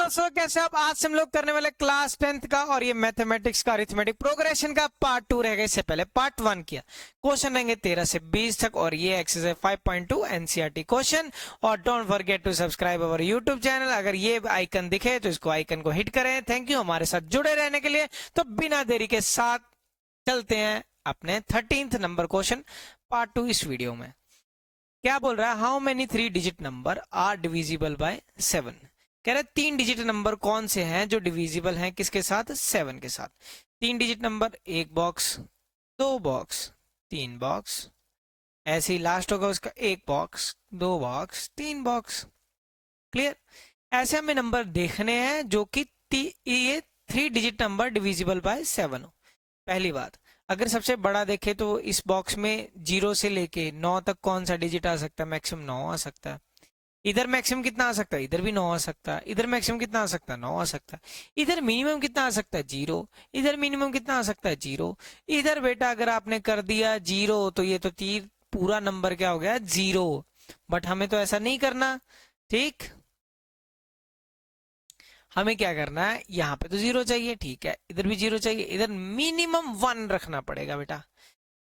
दोस्तों, कैसे आप? आज से हम लोग करने वाले क्लास 10th का और ये मैथमेटिक्स का अरिथमेटिक प्रोग्रेशन का पार्ट 2 रहेगा। इससे पहले पार्ट 1 किया। क्वेश्चन रहेंगे 13 से 20 तक और ये एक्सरसाइज 5.2 एनसीईआरटी क्वेश्चन। और don't forget to subscribe our YouTube channel. अगर ये आइकन दिखे तो इसको आइकन को हिट करें। थैंक यू हमारे साथ जुड़े रहने के लिए। तो बिना देरी के साथ चलते हैं अपने 13th नंबर क्वेश्चन पार्ट 2 इस वीडियो में। क्या बोल रहा है? How many 3 digit number are divisible by 7। कह रहे 3 डिजिट नंबर कौन से हैं जो डिविजिबल हैं किसके साथ? 7 के साथ। 3 digit number, 1 box, 2 box, 3 box, ऐसे ही लास्ट होगा उसका 1 बॉक्स, 2 बॉक्स, 3 बॉक्स। क्लियर? ऐसे हमें नंबर देखने हैं जो कि ये 3 डिजिट नंबर डिविजिबल बाय 7 हो। पहली बात, अगर सबसे बड़ा देखे तो इस बॉक्स में 0 से लेके 9 तक कौन सा डिजिट आ सकता है? मैक्सिमम 9 आ सकता है। इधर मैक्सिमम कितना आ सकता है? इधर भी 9 आ सकता है। इधर मैक्सिमम कितना आ सकता है? 9 आ सकता है। इधर मिनिमम कितना आ सकता है? 0। इधर मिनिमम कितना आ सकता है? 0। इधर बेटा अगर आपने कर दिया 0 तो ये तो तीर पूरा नंबर क्या हो गया? 0। बट हमें तो ऐसा नहीं करना। ठीक, हमें क्या करना है? यहाँ पे तो 0 चाहिए, ठीक है, इधर भी 0 चाहिए, इधर मिनिमम 1 रखना पड़ेगा बेटा।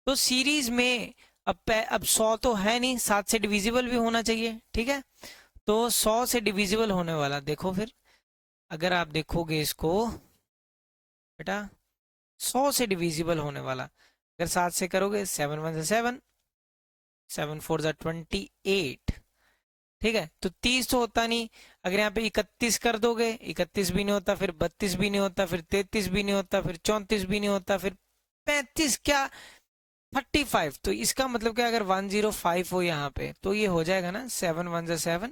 तो सीरीज में अब 100 तो है नहीं, 7 से डिविजिबल भी होना चाहिए। ठीक है, तो 100 से डिविजिबल होने वाला देखो। फिर अगर आप देखोगे इसको बेटा, 100 से डिविजिबल होने वाला अगर 7 से करोगे, 7 1 7, 7 4 28। ठीक है, तो 30 तो होता नहीं। अगर यहाँ पे 31 कर दोगे, 31 भी नहीं होता, फिर 32 भी नहीं होता, फिर 33 भी नहीं होता, फिर 34 भी नहीं होता, फिर 35 क्या 35। तो इसका मतलब क्या, अगर 105 हो यहाँ पे तो ये हो जाएगा ना 7 1 7,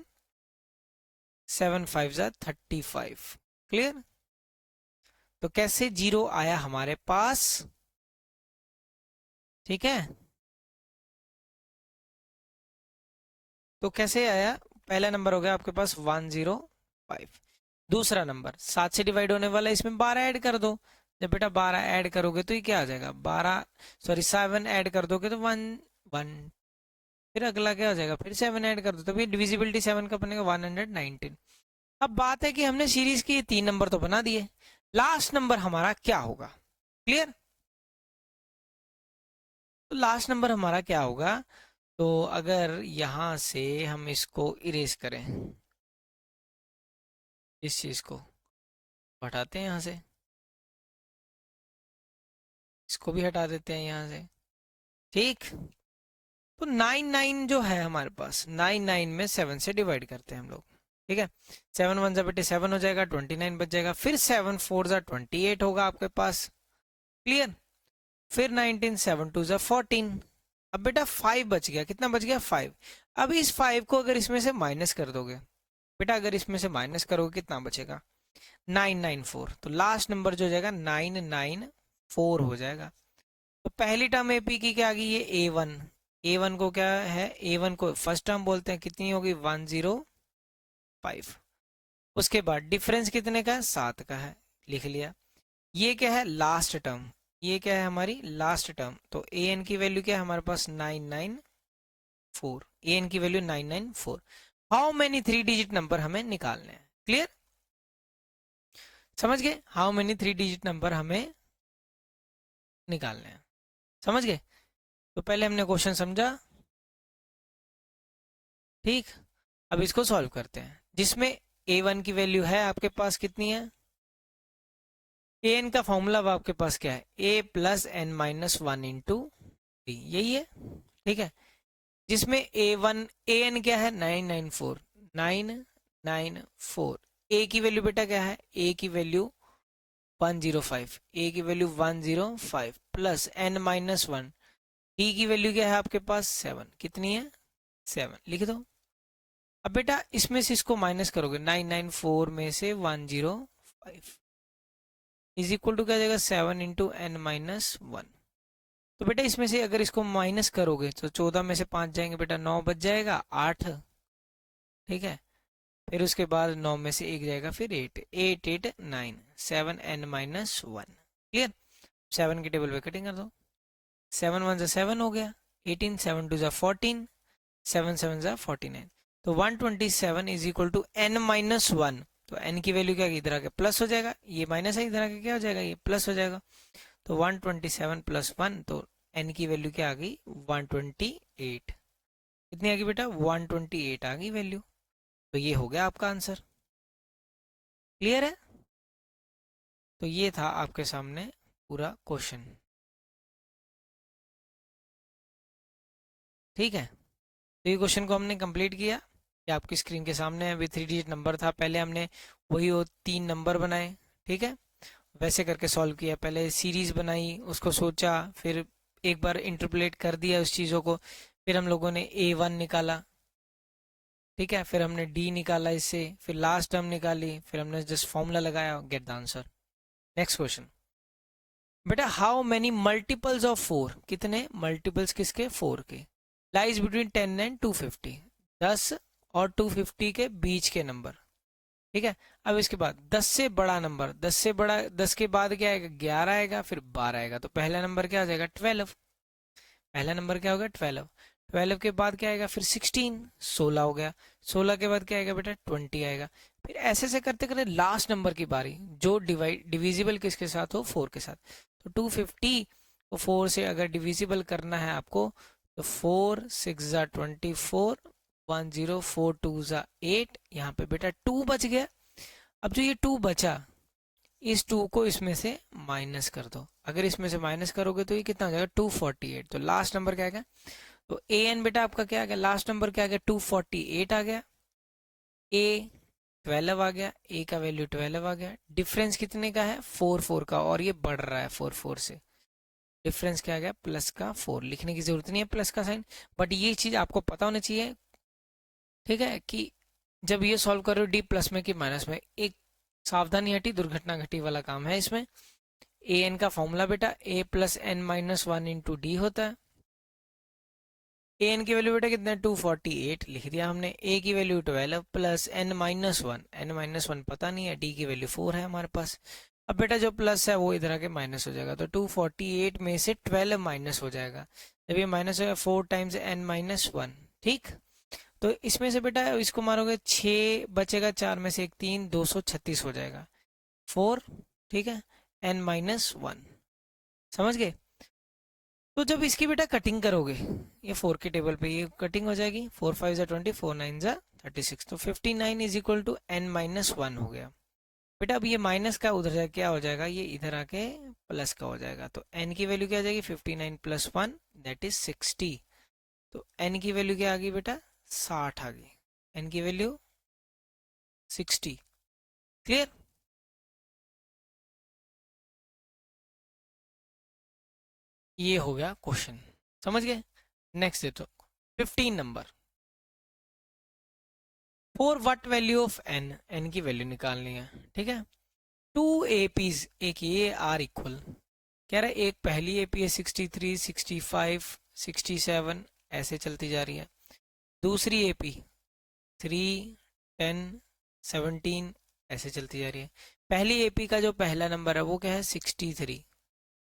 7 5 35। क्लियर? तो कैसे 0 आया हमारे पास? ठीक है, तो कैसे आया? पहला नंबर हो गया आपके पास 105। दूसरा नंबर 7 से डिवाइड होने वाला, इसमें 12 ऐड कर दो। जब बेटा 12 ऐड करोगे तो ये क्या आ जाएगा? 7 ऐड कर दोगे तो 1 1। फिर अगला क्या हो जाएगा? फिर 7 ऐड कर दो तो फिर डिविजिबिलिटी 7 का बनेगा 119। अब बात है कि हमने सीरीज के 3 नंबर तो बना दिए, लास्ट नंबर हमारा क्या होगा? क्लियर? तो लास्ट नंबर हमारा क्या होगा? तो अगर यहां से हम इसको इरेज करें, इस चीज को हटाते हैं यहां से, इसको भी हटा देते हैं यहां से। ठीक, तो 99 जो है हमारे पास, 99 में 7 से डिवाइड करते हैं हम लोग। ठीक है, 7 1 बेटे 7 हो जाएगा, 29 बच जाएगा, फिर 7 4 28 होगा आपके पास। क्लियर? फिर 19 7 2 14। अब बेटा 5 बच गया। कितना बच गया? 5। अब इस 5 को अगर इसमें से माइनस कर दोगे बेटा, अगर इसमें से माइनस करोगे कितना बचेगा? 994। तो लास्ट नंबर जो हो जाएगा 994 हो जाएगा। तो पहली टर्म एपी की क्या आ गई? ये A1। A1 को क्या है? A1 को फर्स्ट टर्म बोलते हैं। कितनी होगी? 105। उसके बाद डिफरेंस कितने का है? 7 का है, लिख लिया। ये क्या है? Last term. ये क्या है? हमारी लास्ट टर्म। तो an की वैल्यू क्या है हमारे पास? 994। an की value 994। How many 3 digit number हमें निकालने हैं? क्लियर? समझ गए? हाउ मेनी 3 डिजिट नंबर हमें निकालने हैं, समझ गए? तो पहले हमने क्वेश्चन समझा। ठीक, अब इसको सॉल्व करते हैं, जिसमें a1 की वैल्यू है आपके पास कितनी है? an का फॉर्मूला अब आपके पास क्या है? a plus n minus 1 into d, यही है। ठीक है, जिसमें an क्या है? 994। 994। a की वैल्यू बेटा क्या है? a की वैल्यू 105। a की value 105 plus n minus 1। d की वैल्यू क्या है आपके पास? 7। कितनी है? 7। लिख दो। अब बेटा इसमें से इसको माइनस करोगे, 994 में से 105 इज इक्वल टू क्या जाएगा? 7 इंटू एन माइनस 1। तो बेटा इसमें से अगर इसको माइनस करोगे तो 14 में से 5 जाएंगे बेटा, 9 बच जाएगा, 8। ठीक है, फिर उसके बाद 9 में से 1 जाएगा, फिर 8 8 8 9 7 एन माइनस 1। क्लियर? 7 की टेबल पे कटिंग कर दो। 7 1 जा 7 हो गया, 18 7 2 जा 14, 7 7 जा 49। तो 127 is equal to n minus 1 तो n की वैल्यू क्या इधर आके प्लस हो जाएगा, ये माइनस है इधर आके क्या हो जाएगा, ये प्लस हो जाएगा। तो 127 प्लस 1, तो n की वैल्यू क्या आ गई 128। कितनी आ गई बेटा 128 आ गई वैल्यू। तो ये हो गया आपका आंसर। क्लियर है? तो ये था आपके सामने पूरा क्वेश्चन। ठीक है, तो ये क्वेश्चन को हमने कंप्लीट किया। ये आपकी स्क्रीन के सामने अभी 3 डिजिट नंबर था, पहले हमने वही वो 3 नंबर बनाए। ठीक है, वैसे करके सॉल्व किया, पहले सीरीज बनाई, उसको सोचा, फिर एक बार इंटरपोलेट कर दिया उस चीज़ों को, फिर हम लोगों ने A1 निकाला। ठीक है, फिर हमने D निकाला इससे, फिर लास्ट टर्म निकाली, फिर हमने जस्ट फॉर्मूला लगाया, get the answer. Next question बेटा, हाउ मेनी मल्टीपल्स ऑफ 4, कितने मल्टीपल्स किसके 4 के, लाइज बिटवीन 10 एंड 250, 10 और 250 के बीच के नंबर। ठीक है, अब इसके बाद 10 से बड़ा नंबर, 10 से बड़ा, 10 के बाद क्या आएगा 11 आएगा, फिर 12 आएगा, तो पहला नंबर क्या आ जाएगा 12। पहला नंबर क्या होगा 12। 12 के बाद क्या आएगा फिर 16, 16 हो गया। 16 के बाद क्या आएगा बेटा 20 आएगा। फिर ऐसे से करते करते लास्ट नंबर की बारी, जो डिविजिबल किसके साथ हो 4 के साथ। तो 250 को 4 से अगर डिविजिबल करना है आपको, तो 4 6 ज़ा 24, 1 0 4 2 ज़ा 8, यहाँ पे बेटा 2 बच गया। अब जो ये 2 बचा, इस 2 को इसमें से माइनस कर दो। अगर इसमें से माइनस करोगे तो ये कितना हो जाएगा 248। तो लास्ट नंबर क्या आ गया, तो ए एन बेटा आपका क्या आ गया, लास्ट नंबर क्या आ गया 248 आ गया। ए 12 आ गया, ए का वैल्यू 12 आ गया। डिफरेंस कितने का है 4 4 का, और ये बढ़ रहा है 4 4 से। डिफरेंस क्या आ गया प्लस का 4, लिखने की जरूरत नहीं है प्लस का साइन, बट ये चीज आपको पता होनी चाहिए। ठीक है, कि जब ये सॉल्व कर रहे हो डी प्लस में कि माइनस में, एक सावधानी हटी दुर्घटना घटी वाला काम है इसमें। ए एन का फॉर्मूला बेटा a plus n minus 1 into d होता है। ए एन की वैल्यू बेटा कितना है 248 लिख दिया हमने। ए की value 12 plus n minus 1, n minus 1 पता नहीं है, डी की वैल्यू 4 है हमारे पास। अब बेटा जो प्लस है वो इधर आके माइनस हो जाएगा, तो 248 में से 12 माइनस हो जाएगा। जब ये माइनस होगा 4 टाइम्स एन माइनस 1। ठीक, तो इसमें से बेटा इसको मारोगे 6 बचेगा, 4 में से एक 3, 236 हो जाएगा 4। ठीक है, एन माइनस 1, समझ गए? तो जब इसकी बेटा कटिंग करोगे, ये 4 के टेबल पे ये कटिंग हो जाएगी, 4 5 ज़ा 20, 4 9 ज़ा 36, तो 59 is equal to n minus 1 हो गया। बेटा अब ये माइनस का उधर जाके क्या हो जाएगा, ये इधर आके प्लस का हो जाएगा। तो एन की वैल्यू क्या आ जाएगी 59 प्लस 1 दैट इज 60। तो एन की वैल्यू क्या आ गई बेटा 60 आ गई, एन की वैल्यू 60। क्लियर? ये हो गया क्वेश्चन, समझ गए? नेक्स्ट देखो 15 number, for what value of n, n की वैल्यू निकालनी है। ठीक है, 2 एपीज, एक ये आर इक्वल, कह रहा है एक पहली एपी है 63 65 67 ऐसे चलती जा रही है। दूसरी एपी 3 10 17 ऐसे चलती जा रही है। पहली एपी का जो पहला नंबर है वो क्या है 63,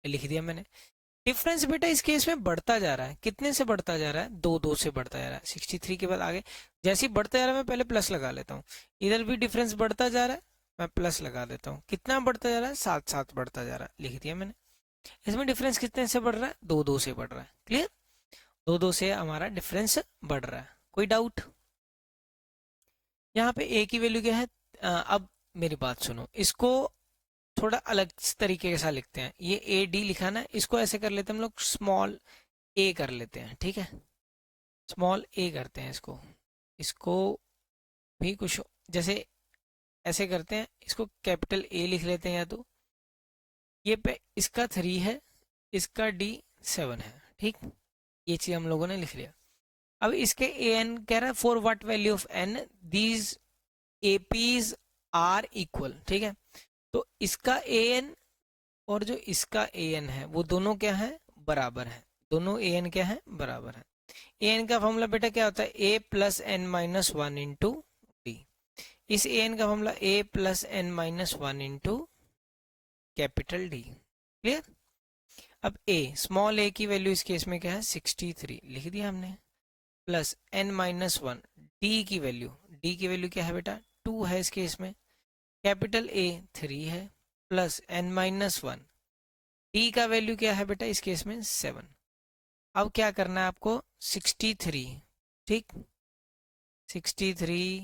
लिख दिया मैंने। डिफरेंस बेटा इस केस में बढ़ता जा रहा है, कितने से बढ़ता जा रहा है 2 2 से बढ़ता जा रहा है। 63 के बाद आगे जैसे ही बढ़ता जा रहा है मैं पहले प्लस लगा लेता हूँ, इधर भी डिफरेंस बढ़ता जा रहा है, मैं प्लस लगा देता हूँ। कितना बढ़ता जा रहा है 7 7 बढ़ता जा रहा है, लिख दिया मैंने। इसमें डिफरेंस कितने से बढ़ रहा है 2 2 से बढ़ रहा है। क्लियर? 2 2 से हमारा डिफरेंस बढ़ रहा है। कोई डाउट? यहाँ पे ए की वैल्यू क्या है, अब मेरी बात सुनो, इसको थोड़ा अलग तरीके के साथ लिखते हैं। ये ए डी लिखा ना, इसको ऐसे कर लेते हैं हम लोग, स्मॉल ए कर लेते हैं। ठीक है, स्मॉल ए करते हैं इसको, इसको भी कुछ जैसे ऐसे करते हैं, इसको कैपिटल ए लिख लेते हैं, या तो ये पे इसका 3 है, इसका डी 7 है। ठीक, ये चीज हम लोगों ने लिख लिया। अब इसके ए एन कह रहा है for what value of n these APs are equal. ठीक है, तो इसका ए एन और जो इसका ए एन है वो दोनों क्या है बराबर है, दोनों ए एन क्या है बराबर है। ए एन का फॉर्मूला बेटा क्या होता है a plus n minus 1 into d. इस ए एन का formula a plus n minus 1 into capital D. Clear? अब ए स्मॉल ए की वैल्यू इस केस में क्या है 63 लिख दिया हमने, प्लस एन माइनस 1 डी की वैल्यू, डी की वैल्यू क्या है बेटा 2 है इस केस में, कैपिटल ए 3 है प्लस n-1, डी का वैल्यू क्या है बेटा इस केस में 7। अब क्या करना है आपको 63, ठीक 63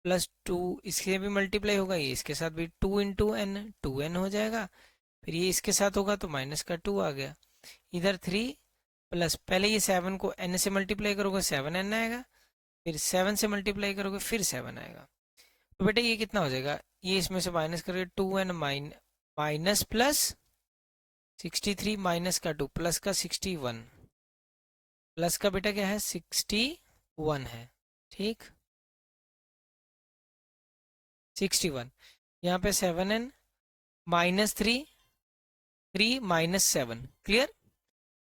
प्लस 2, इससे भी मल्टीप्लाई होगा, ये इसके साथ भी 2 इंटू एन 2n हो जाएगा, फिर ये इसके साथ होगा तो माइनस का 2 आ गया, इधर 3 प्लस पहले ये 7 को n से मल्टीप्लाई करोगे 7n आएगा, फिर 7 से मल्टीप्लाई करोगे फिर 7 आएगा। तो बेटा ये कितना हो जाएगा, ये इसमें से माइनस करके 2n माइनस प्लस 63 माइनस का 2 प्लस का 61, प्लस का बेटा क्या है 61 है, ठीक 61, यहाँ पे 7n माइनस 3 माइनस 7, क्लियर।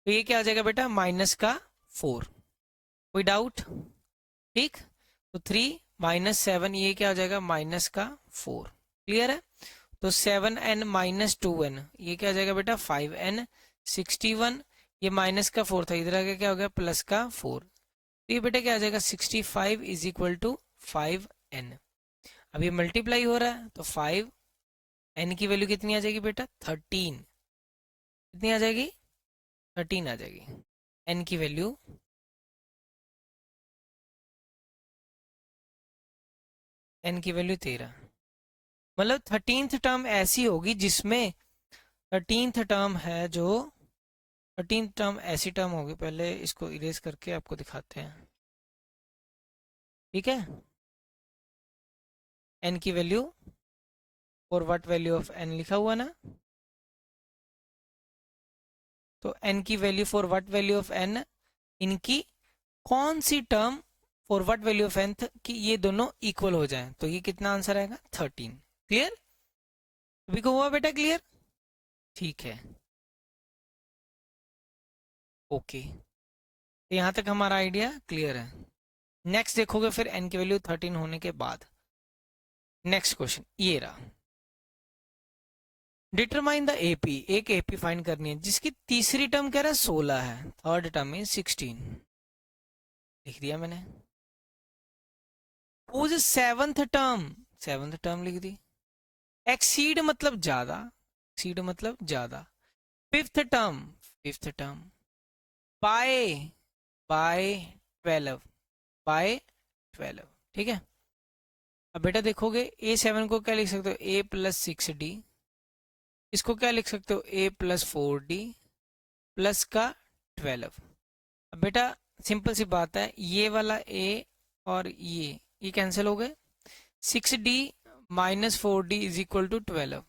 तो ये क्या आ जाएगा बेटा माइनस का 4, कोई डाउट, ठीक। तो 3 माइनस 7 ये क्या हो जाएगा माइनस का 4, क्लियर है। तो 7n माइनस 2n ये क्या हो जाएगा बेटा 5n, 61 ये माइनस का 4 था, इधर आगे क्या हो गया प्लस का 4, तो ये बेटा क्या आ जाएगा 65 इज इक्वल टू 5n। अब ये मल्टीप्लाई हो रहा है तो 5n की वैल्यू कितनी आ जाएगी बेटा 13, कितनी आ जाएगी 13 आ जाएगी, n की वैल्यू n की वैल्यू 13, मतलब 13th टर्म ऐसी होगी जिसमें 13th टर्म है जो 13th टर्म ऐसी टर्म होगी, पहले इसको इरेज करके आपको दिखाते हैं, ठीक है। n की वैल्यू और व्हाट वैल्यू ऑफ n लिखा हुआ ना, तो n की value for what value of n, इनकी कौन सी term for what value of n कि ये दोनों इक्वल हो जाएं, तो ये कितना आंसर आएगा 13, क्लियर, अभी को हुआ बेटा क्लियर, ठीक है ओके, तो यहाँ तक हमारा आइडिया क्लियर है। नेक्स्ट देखोगे फिर n की वैल्यू 13 होने के बाद, नेक्स्ट क्वेश्चन ये रहा, डिटरमाइन द एपी, एक एपी फाइंड करनी है जिसकी तीसरी टर्म कह रहा है 16 है, थर्ड टर्म है 16, लिख दिया मैंने। हुज सेवंथ टर्म लिख दी, एक्सीड मतलब ज्यादा, एक्सीड मतलब ज्यादा, fifth term by by 12, by 12, ठीक है। अब बेटा देखोगे A7 को क्या लिख सकते हो a प्लस 6d, इसको क्या लिख सकते हो a प्लस 4d प्लस का 12। अब बेटा सिंपल सी बात है, ये वाला a और ये कैंसिल हो गए, 6d minus 4d is equal to 12,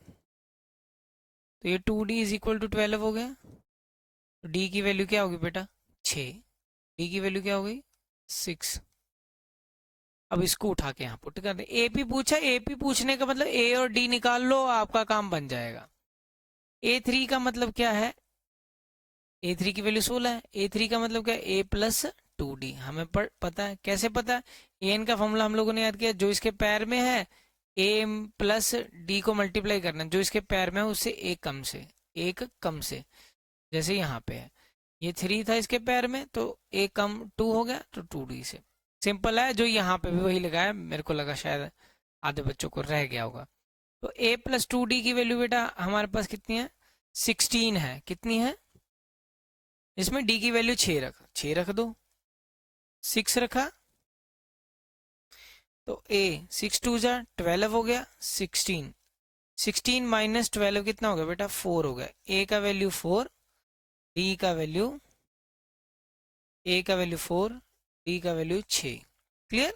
तो ये 2d इज इक्वल टू 12 हो गया, तो d की वैल्यू क्या होगी बेटा 6, d की वैल्यू क्या होगी 6। अब इसको उठा के यहाँ पुट कर दे, एपी पूछा, एपी पूछने का मतलब ए और डी निकाल लो, आपका काम बन जाएगा। A3 का मतलब क्या है, A3 की वैल्यू 16 है, A3 का मतलब क्या है a प्लस 2d, हमें पता है, कैसे पता है, an का फॉर्मूला हम लोगों ने याद किया, जो इसके पैर में है a प्लस d को मल्टीप्लाई करना, जो इसके पैर में है उससे एक कम से, जैसे यहाँ पे है ये 3 था इसके पैर में तो a कम 2 हो गया तो 2d से, सिंपल है, जो यहाँ पे भी वही लगाया, मेरे को लगा शायद आधे बच्चों को रह गया होगा। तो a प्लस 2d की वैल्यू बेटा हमारे पास कितनी है 16 है, कितनी है, इसमें d की वैल्यू 6 रख दो, 6 रखा तो a 6 2 जा 12 हो गया, 16 माइनस 12 कितना हो गया बेटा 4 हो गया, a का वैल्यू 4, d का वैल्यू, a का वैल्यू 4, d का वैल्यू 6, क्लियर,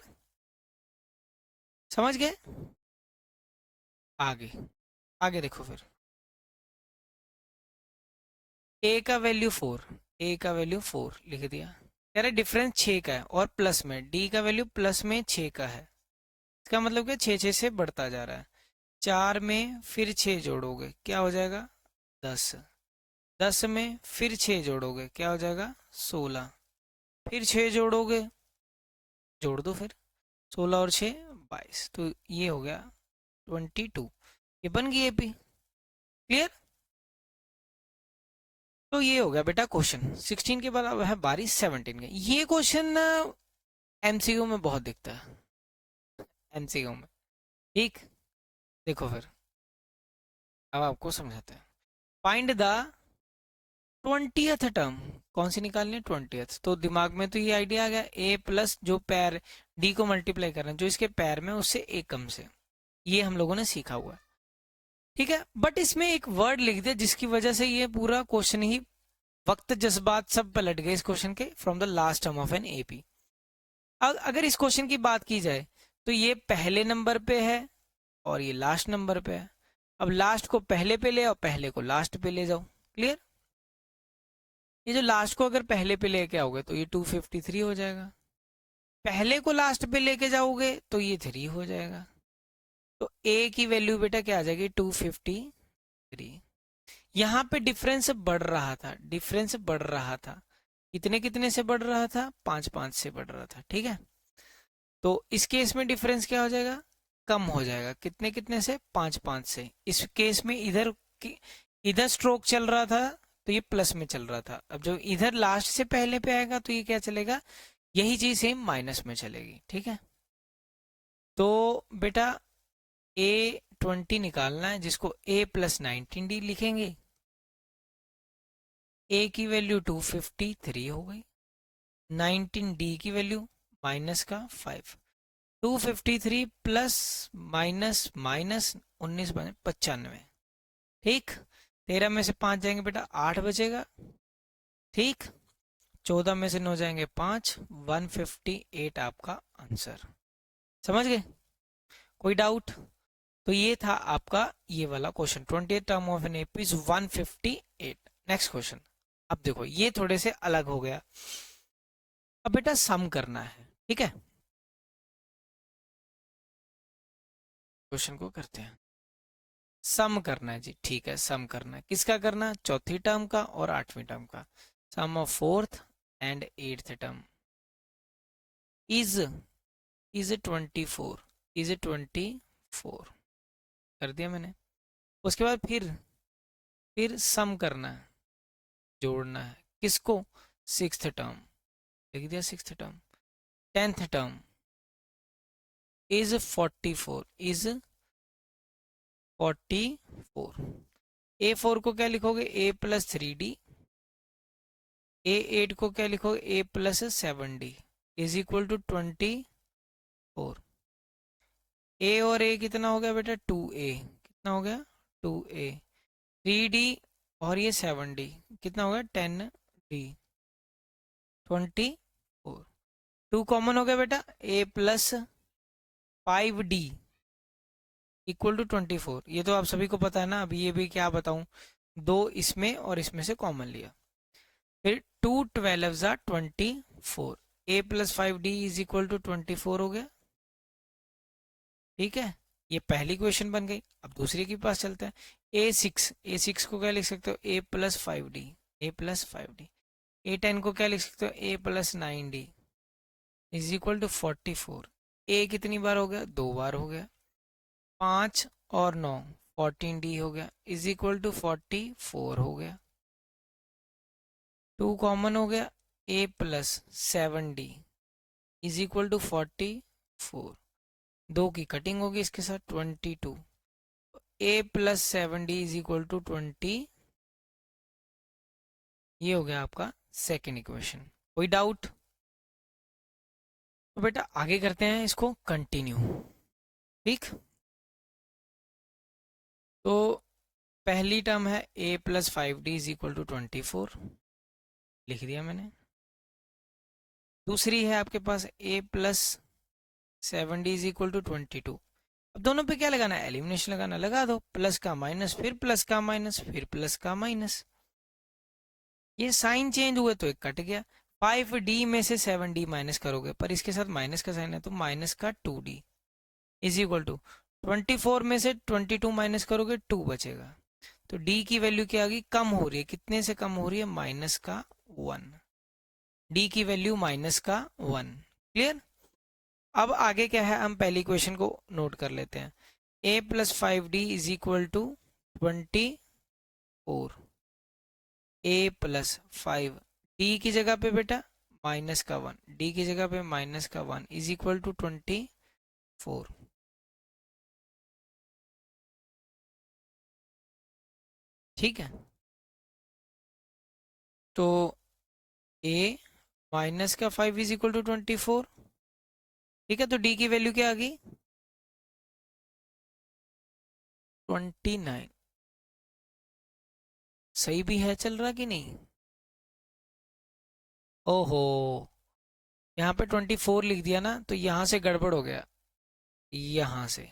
समझ गए। आगे आगे देखो फिर, a का वैल्यू 4, a का वैल्यू 4 लिख दिया, कह रहे डिफरेंस 6 का है और प्लस में d का वैल्यू प्लस में 6 का है, इसका मतलब क्या 6 6 से बढ़ता जा रहा है, 4 में फिर 6 जोड़ोगे क्या हो जाएगा 10, 10 में फिर 6 जोड़ोगे क्या हो जाएगा 16, फिर 6 जोड़ोगे, जोड़ दो फिर 16 और 6 22, तो ये हो गया 22, ये बन गई एपी, क्लियर। तो ये हो गया बेटा क्वेश्चन 16 के बाद अब है बारी 17 का, ये क्वेश्चन एमसीक्यू में बहुत दिखता है, एमसीक्यू में, ठीक। देखो फिर, अब आपको समझाते हैं। फाइंड द 20th टर्म, कौन सी निकालनी है? 20th। तो दिमाग में तो ये आइडिया आ गया, ए प्लस जो पैर डी को मल्टीप्लाई कर रहे हैं, जो इसके पैर में उससे एक कम से, ये हम लोगों ने सीखा हुआ है। ठीक है, बट इसमें एक वर्ड लिख दिया जिसकी वजह से ये पूरा क्वेश्चन ही वक्त जज्बात सब पलट गए इस क्वेश्चन के, from the last term of an AP. अगर इस क्वेश्चन की बात की जाए तो ये पहले नंबर पे है और ये लास्ट नंबर पे है। अब लास्ट को पहले पे ले और पहले को लास्ट पे ले जाओ। क्लियर? ये जो लास्ट को अगर पहले पे लेके आओगे तो ये 253 हो जाएगा, पहले को लास्ट पे लेके जाओगे तो ये 3 हो जाएगा। तो ए की वैल्यू बेटा क्या आ जाएगी? 253। यहाँ पे डिफरेंस बढ़ रहा था, डिफरेंस बढ़ रहा था, कितने कितने से बढ़ रहा था? 5 5 से बढ़ रहा था। ठीक है, तो इस केस में डिफरेंस क्या हो जाएगा? कम हो जाएगा। कितने कितने से? 5 5 से। इस केस में इधर स्ट्रोक चल रहा था तो ये प्लस में चल रहा था। अब जो इधर लास्ट से पहले पे आएगा तो ये क्या चलेगा? यही चीज सेम माइनस में चलेगी। ठीक है, तो बेटा A20 निकालना है, जिसको A प्लस 19D लिखेंगे। A की वैल्यू 253 हो गई, 19D की वैल्यू माइनस का 5। 253 प्लस माइनस माइनस 19 बने 95। ठीक, 13 में से 5 जाएंगे बेटा 8 बचेगा। ठीक, 14 में से 9 जाएंगे 5, 158 आपका आंसर। समझ गए? कोई डाउट? तो ये था आपका ये वाला question, 20th term of an AP is 158। Next question. अब देखो ये थोड़े से अलग हो गया। अब बेटा सम करना है। ठीक है, क्वेश्चन को करते हैं। सम करना है जी, ठीक है, सम करना है। किसका करना? चौथी टर्म का और आठवीं टर्म का। Sum of fourth and eighth term is 24, is 24 कर दिया मैंने। उसके बाद फिर सम करना है, जोड़ना है। किसको? सिक्स्थ टर्म, लिख दिया sixth term. 10th term is 44, is 44। A4 को क्या लिखोगे? A plus 3D। A8 को क्या लिखोगे? A plus 7D is equal to 24। A और A कितना हो गया बेटा? 2A। कितना हो गया? 2A। 3D और ये 7D कितना हो गया? 10D, 24। 2 कॉमन हो गया बेटा, A plus 5D equal to 24। ये तो आप सभी को पता है ना। अभी ये भी क्या बताऊं, दो इसमें और इसमें से कॉमन लिया। फिर 2 12 जा 24। A plus 5D is equal to 24 हो गया। ठीक है, ये पहली क्वेश्चन बन गई। अब दूसरे के पास चलते हैं। A6 को क्या लिख सकते हो? A plus 5D, A plus 5D। A10 को क्या लिख सकते हो? A plus 9D is equal to 44। A कितनी बार हो गया? 2 बार हो गया। 5 और 9 14D हो गया इज इक्वल टू 44 हो गया। 2 कॉमन हो गया, A plus 7D is equal to 44। 2 की कटिंग होगी इसके साथ, 22। A plus 7D is equal to 20। ये हो गया आपका सेकेंड इक्वेशन। कोई डाउट? तो बेटा आगे करते हैं इसको कंटिन्यू। ठीक, तो पहली टर्म है A plus 5D is equal to 24, लिख दिया मैंने। दूसरी है आपके पास A plus 7D is equal to 22। अब दोनों पे क्या लगाना है? एलिमिनेशन लगाना। लगा दो, प्लस का माइनस, फिर प्लस का माइनस, फिर प्लस का माइनस। ये साइन चेंज हुए तो एक कट गया। 5D में से 7D माइनस करोगे, पर इसके साथ माइनस का साइन है तो माइनस का 2D इज इक्वल टू 24 में से 22 माइनस करोगे 2 बचेगा। तो D की वैल्यू क्या आ गई? कम हो रही है। कितने से कम हो रही है? माइनस का 1। D की वैल्यू माइनस का 1। क्लियर? अब आगे क्या है, हम पहली क्वेश्चन को नोट कर लेते हैं। A plus 5D is equal to 24। A plus 5, D की जगह पे बेटा माइनस का 1, D की जगह पे माइनस का 1 इज इक्वल टू 24। ठीक है, तो a माइनस का 5 इज इक्वल टू 24। ठीक है, तो d की वैल्यू क्या आ गई 29। सही भी है चल रहा कि नहीं? ओहो, यहाँ पे 24 लिख दिया ना, तो यहाँ से गड़बड़ हो गया, यहाँ से।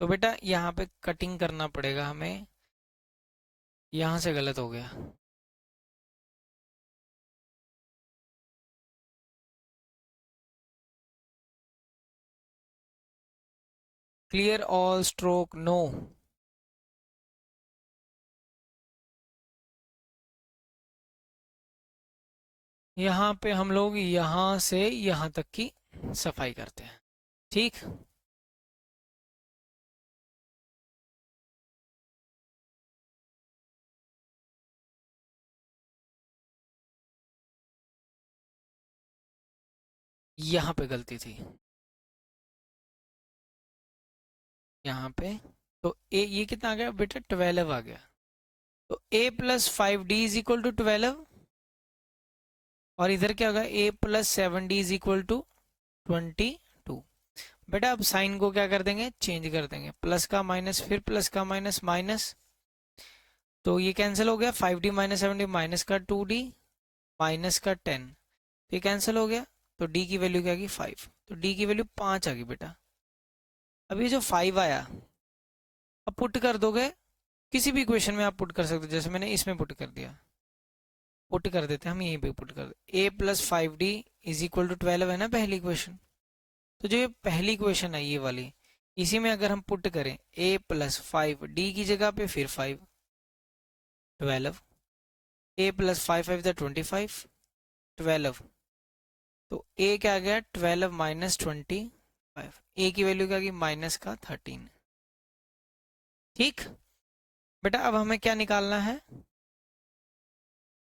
तो बेटा यहाँ पे कटिंग करना पड़ेगा हमें, यहाँ से गलत हो गया। Clear all stroke no. यहाँ पे हम लोग यहाँ से यहाँ तक की सफाई करते हैं। ठीक, यहाँ पे गलती थी, यहाँ पे। तो ए ये कितना आ गया बेटा 12 आ गया। तो a plus 5d is equal to 12, और इधर क्या होगा a plus 7d is equal to 22। बेटा अब साइन को क्या कर देंगे, चेंज कर देंगे, प्लस का माइनस, फिर प्लस का माइनस, माइनस, तो ये कैंसिल हो गया, 5d माइनस 7d माइनस का 2d माइनस का 10, तो ये कैंसिल हो गया। तो d की वैल्यू क्या आ गई 5, तो d की वैल्यू 5 आ गई बेटा। अब ये जो 5 आया, अब पुट कर दोगे, किसी भी इक्वेशन में आप पुट कर सकते हो, जैसे मैंने इसमें पुट कर दिया, पुट कर देते हैं हम, यहीं पे पुट कर दे, a plus 5d is equal to 12 है ना पहली इक्वेशन। तो जो ये पहली इक्वेशन है ये वाली, इसी में अगर हम पुट करें a प्लस 5d की जगह पे, फिर 5 12, a प्लस 5 5 25 12, तो a क्या आ गया 12 माइनस 25, a की वैल्यू क्या आ गई माइनस का 13। ठीक बेटा, अब हमें क्या निकालना है,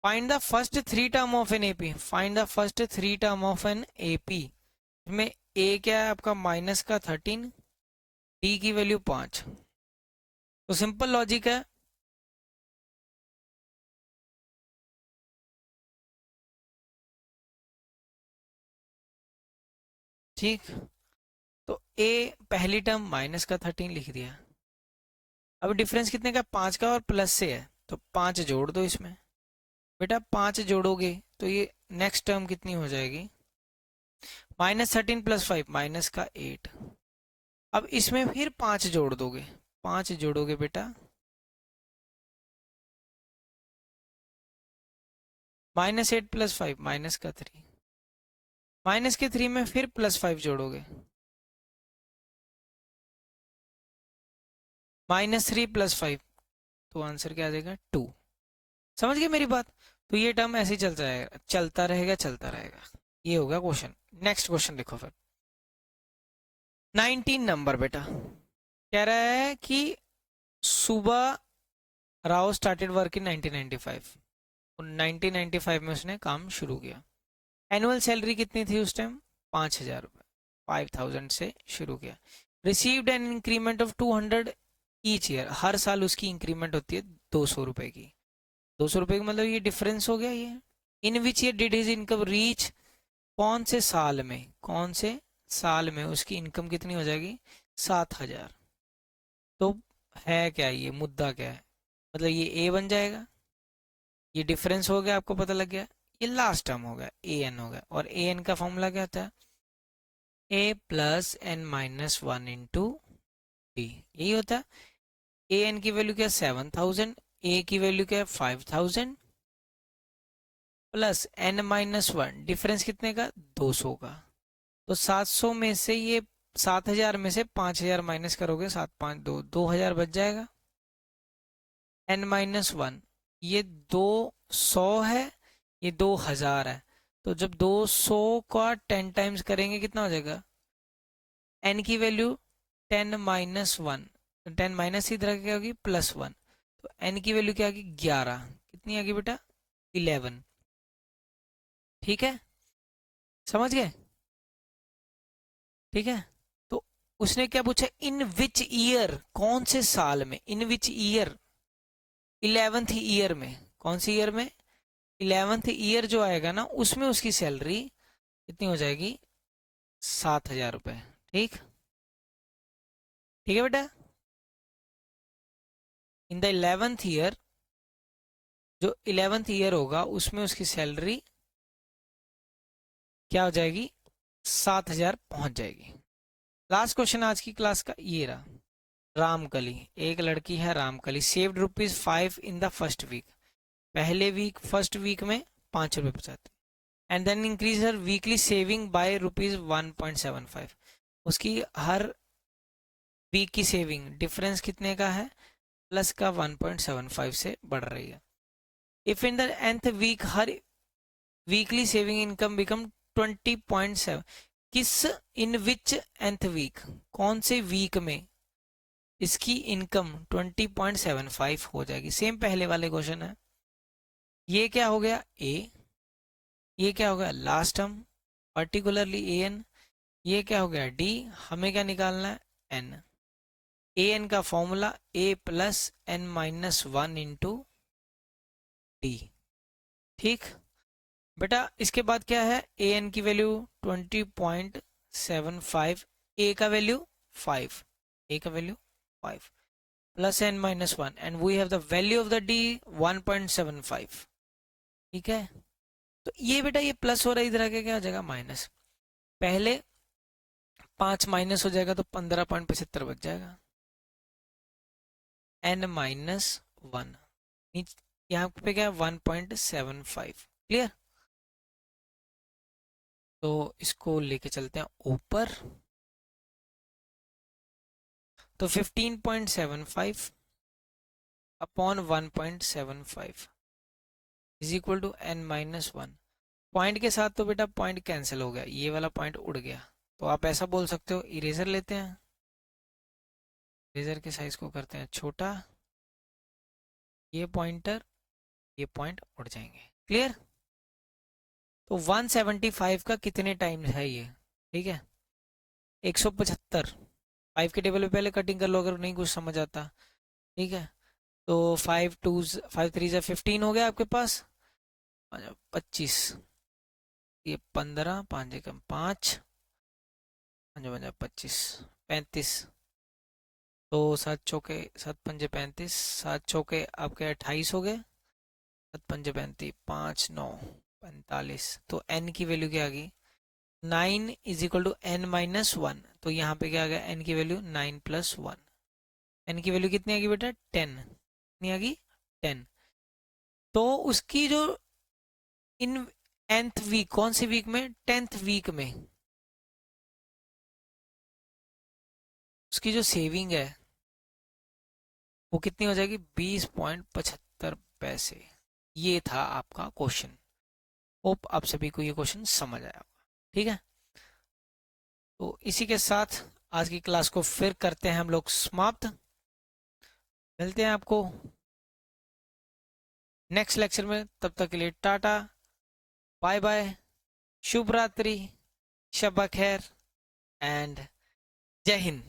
find the first three term of an AP, find the first three term of an AP. इसमें a क्या है आपका माइनस का 13, d की वैल्यू 5। तो सिंपल लॉजिक है, ठीक। तो a पहली टर्म माइनस का 13 लिख दिया। अब डिफरेंस कितने का, 5 का और प्लस से है, तो 5 जोड़ दो इसमें। बेटा 5 जोड़ोगे तो ये नेक्स्ट टर्म कितनी हो जाएगी, माइनस 13 प्लस 5 माइनस का 8। अब इसमें फिर 5 जोड़ दोगे, 5 जोड़ोगे बेटा, माइनस 8 प्लस 5 माइनस का 3, माइनस के 3 में फिर प्लस 5 जोड़ोगे, माइनस 3 प्लस 5, तो आंसर क्या आ जाएगा 2। समझ गए मेरी बात? तो ये टर्म ऐसे ही चलता रहेगा, चलता रहेगा, चलता रहेगा। ये होगा क्वेश्चन। नेक्स्ट क्वेश्चन देखो फिर, 19 नंबर बेटा कह रहा है कि सुबह राव स्टार्टेड वर्क इन 1995, 1995 में उसने काम शुरू किया। एनुअल सैलरी कितनी थी उस टाइम, 5,000 रुपये, 5,000 से शुरू किया। Received an increment of 200 each year, हर साल उसकी इंक्रीमेंट होती है 200 रुपये की। 200 रुपये का मतलब ये डिफरेंस हो गया ये। In which year did his income reach, कौन से साल में, कौन से साल में उसकी इनकम कितनी हो जाएगी 7,000। तो है क्या ये, मुद्दा क्या है, मतलब ये ए बन जाएगा, ये डिफरेंस हो गया, आपको पता लग गया। ये लास्ट टर्म हो गया, ए एन हो गया, और ए एन का फॉर्मूला क्या होता है, a plus n minus 1 × D, यही होता है। ए एन की वैल्यू क्या है 7,000, ए की वैल्यू क्या है 5,000, प्लस एन माइनस 1, डिफरेंस कितने का 200 का। तो 700 में से ये 7,000 में से 5,000 माइनस करोगे, 7 5 2, 2,000 बच जाएगा। एन माइनस 1, ये 200 है, ये 2,000 है, तो जब 200 का 10 टाइम्स करेंगे कितना हो जाएगा, एन की वैल्यू 10 माइनस 1, 10 माइनस इधर क्या होगी +1, तो एन की वैल्यू क्या होगी 11, कितनी आ गई बेटा 11। ठीक है, समझ गए? ठीक है, तो उसने क्या पूछा, इन विच ईयर, कौन से साल में, इन विच ईयर, 11th ईयर में, कौन सी ईयर में, 11th ईयर जो आएगा ना उसमें उसकी सैलरी कितनी हो जाएगी, 7,000 रुपये। ठीक, ठीक है बेटा। इन द 11th ईयर, जो 11th ईयर होगा उसमें उसकी सैलरी क्या हो जाएगी, 7,000 पहुंच जाएगी। लास्ट क्वेश्चन आज की क्लास का ये रहा। रामकली, एक लड़की है Ramkali, saved ₹5 in the first week, पहले वीक, फर्स्ट वीक में 5 रुपये बचाते, and then increase her weekly saving by ₹1.75। उसकी हर वीक की सेविंग डिफरेंस कितने का है, प्लस का 1.75 से बढ़ रही है। If in the nth week her weekly saving income become 20.7, किस, इन विच nth वीक, कौन से वीक में इसकी इनकम 20.75 हो जाएगी। सेम पहले वाले क्वेश्चन है। ये क्या हो गया ए, ये क्या हो गया last term particularly a n, ये क्या हो गया डी, हमें क्या निकालना है एन। ए एन का formula a plus n minus 1 into d. ठीक बेटा, इसके बाद क्या है, ए एन की वैल्यू 20.75, ए का वैल्यू 5, ए का value 5 plus n minus 1, and we have the value of the d 1.75। ठीक है, तो ये बेटा ये प्लस हो रहा है, इधर आके क्या हो जाएगा माइनस, पहले 5 माइनस हो जाएगा तो 15.75 बच जाएगा, एन माइनस 1, यहाँ पे क्या 1.75। क्लियर, तो इसको लेके चलते हैं ऊपर, तो 15.75 upon 1.75 is equal to n minus 1। Point के साथ तो बेटा पॉइंट कैंसिल हो गया, ये वाला पॉइंट उड़ गया, तो आप ऐसा बोल सकते हो, इरेजर लेते हैं, इरेजर के साइज को करते हैं छोटा, ये पॉइंटर, ये पॉइंट उड़ जाएंगे। क्लियर, तो 175 का कितने टाइम्स है ये, ठीक है 175, 5 के टेबल पे पहले कटिंग कर लो अगर नहीं कुछ समझ आता। ठीक है, तो 5 3 15 हो गया आपके पास, 25, ये 15, 5 कम 5, 25, 35, तो 7 चौके 7 पंजे 35, 7 चौके आपके 28 हो गए, 7 पंजे 35, 5 9 45, तो n की वैल्यू क्या आ गई 9 is equal to n minus 1, तो यहाँ पे क्या आ गया n की वैल्यू 9 प्लस 1, n की वैल्यू कितनी आ गई बेटा 10, कितनी आ गई 10। तो उसकी जो इन nth वीक, कौन सी वीक में 10th वीक में उसकी जो सेविंग है वो कितनी हो जाएगी 20.75 पैसे। ये था आपका क्वेश्चन, होप आप सभी को ये क्वेश्चन समझ आया होगा। ठीक है, तो इसी के साथ आज की क्लास को फिर करते हैं हम लोग समाप्त, मिलते हैं आपको नेक्स्ट लेक्चर में, तब तक के लिए टाटा बाय बाय, शुभ रात्रि, शब खैर एंड जय हिंद।